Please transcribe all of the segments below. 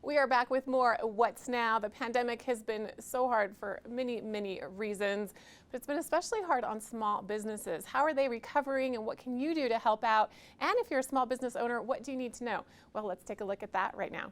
We are back with more What's Now. The pandemic has been so hard for many reasons, but it's been especially hard on small businesses. How are they recovering and what can you do to help out? And if you're a small business owner, what do you need to know? Well, let's take a look at that right now.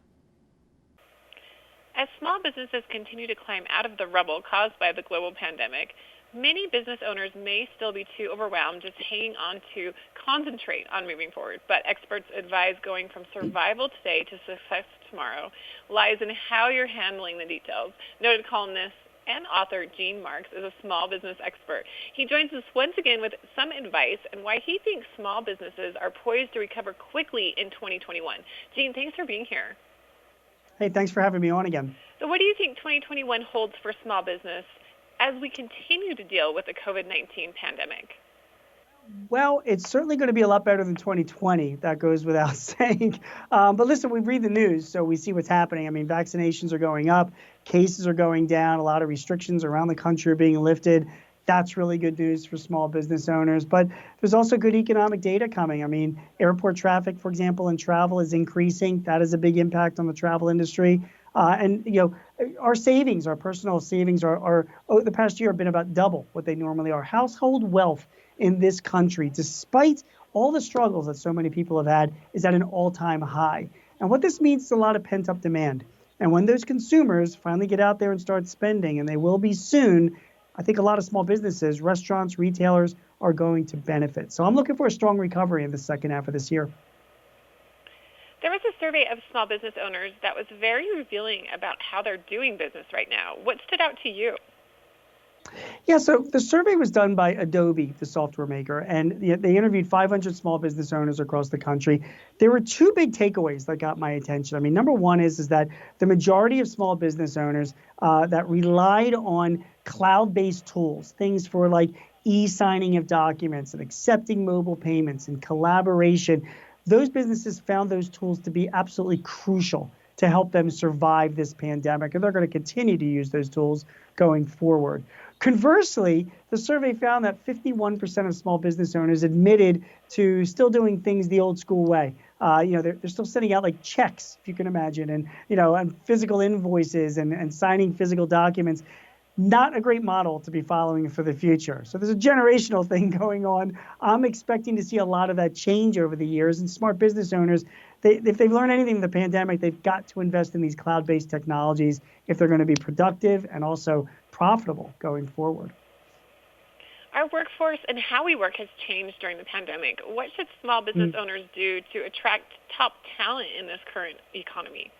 As small businesses continue to climb out of the rubble caused by the global pandemic, many business owners may still be too overwhelmed just hanging on to concentrate on moving forward. But experts advise going from survival today to success tomorrow lies in how you're handling the details. Noted columnist and author Gene Marks is a small business expert. He joins us once again with some advice and why he thinks small businesses are poised to recover quickly in 2021. Gene, thanks for being here. Hey, thanks for having me on again. So what do you think 2021 holds for small business as we continue to deal with the COVID-19 pandemic? Well, it's certainly going to be a lot better than 2020. That goes without saying. But listen, we read the news, so we see what's happening. I mean, vaccinations are going up, cases are going down, a lot of restrictions around the country are being lifted. That's really good news for small business owners. But there's also good economic data coming. I mean, airport traffic, for example, and travel is increasing. That has a big impact on the travel industry. And, you know, our savings, our personal savings are the past year have been about double what they normally are. Household wealth in this country, despite all the struggles that so many people have had, is at an all-time high. And what this means is a lot of pent-up demand. And when those consumers finally get out there and start spending, and they will be soon, I think a lot of small businesses, restaurants, retailers are going to benefit. So I'm looking for a strong recovery in the second half of this year. There was a survey of small business owners that was very revealing about how they're doing business right now. What stood out to you? Yeah, so the survey was done by Adobe, the software maker, and they interviewed 500 small business owners across the country. There were two big takeaways that got my attention. I mean, number one is that the majority of small business owners that relied on cloud-based tools, things for like e-signing of documents and accepting mobile payments and collaboration, those businesses found those tools to be absolutely crucial to help them survive this pandemic, and they're going to continue to use those tools going forward. Conversely, the survey found that 51% of small business owners admitted to still doing things the old school way. They're still sending out like checks, if you can imagine, and physical invoices and signing physical documents. Not a great model to be following for the future. So there's a generational thing going on. I'm expecting to see a lot of that change over the years. And smart business owners, if they've learned anything in the pandemic, they've got to invest in these cloud-based technologies if they're going to be productive and also profitable going forward. Our workforce and how we work has changed during the pandemic. What should small business owners do to attract top talent in this current economy?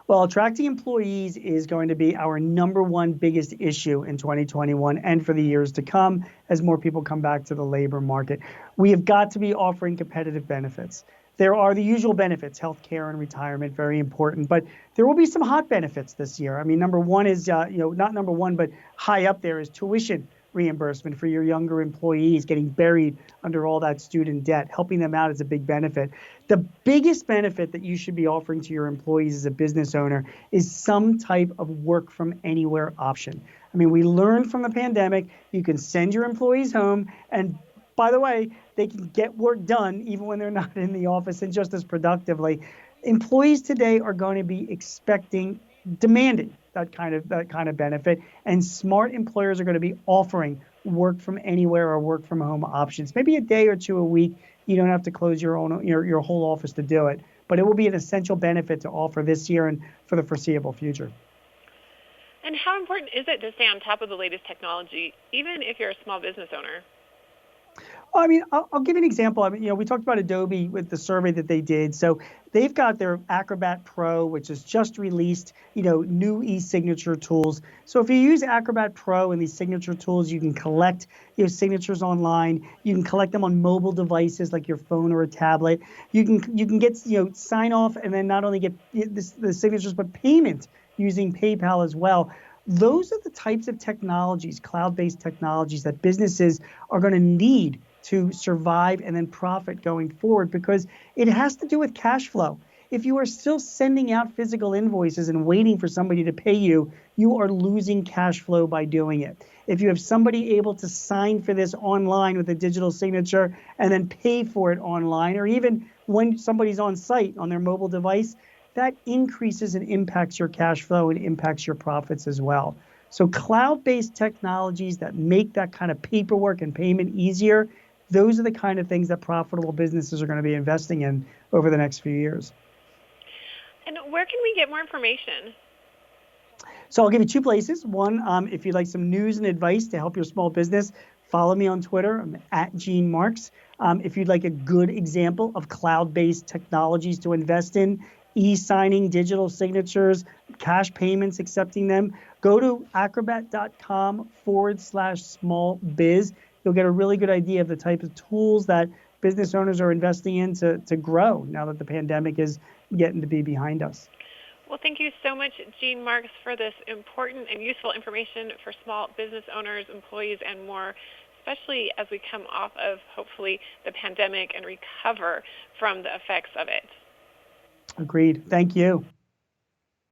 Well, attracting employees is going to be our number one biggest issue in 2021 and for the years to come as more people come back to the labor market. We have got to be offering competitive benefits. There are the usual benefits, health care and retirement, very important, but there will be some hot benefits this year. I mean, number one is, not number one, but high up there is tuition reimbursement for your younger employees getting buried under all that student debt. Helping them out is a big benefit. The biggest benefit that you should be offering to your employees as a business owner is some type of work from anywhere option. I mean, we learned from the pandemic, you can send your employees home, and by the way, they can get work done even when they're not in the office and just as productively. Employees today are going to be demanding that kind of benefit, and smart employers are going to be offering work from anywhere or work from home options. Maybe a day or two a week. You don't have to close your whole office to do it, but it will be an essential benefit to offer this year and for the foreseeable future. And how important is it to stay on top of the latest technology, even if you're a small business owner? Well, I mean, I'll give you an example. I mean, we talked about Adobe with the survey that they did. So they've got their Acrobat Pro, which has just released, new e-signature tools. So if you use Acrobat Pro and these signature tools, you can collect your signatures online. You can collect them on mobile devices like your phone or a tablet. You can get, sign off and then not only get the signatures, but payment using PayPal as well. Those are the types of technologies, cloud-based technologies, that businesses are going to need to survive and then profit going forward, because it has to do with cash flow. If you are still sending out physical invoices and waiting for somebody to pay you, you are losing cash flow by doing it. If you have somebody able to sign for this online with a digital signature and then pay for it online, or even when somebody's on site on their mobile device, that increases and impacts your cash flow and impacts your profits as well. So cloud-based technologies that make that kind of paperwork and payment easier, those are the kind of things that profitable businesses are going to be investing in over the next few years. And where can we get more information? So I'll give you two places. One, if you'd like some news and advice to help your small business, follow me on Twitter. I'm at Gene Marks. If you'd like a good example of cloud-based technologies to invest in, e-signing, digital signatures, cash payments, accepting them, go to acrobat.com/small biz. You'll get a really good idea of the type of tools that business owners are investing in to grow now that the pandemic is getting to be behind us. Well, thank you so much, Gene Marks, for this important and useful information for small business owners, employees, and more, especially as we come off of, hopefully, the pandemic and recover from the effects of it. Agreed. Thank you.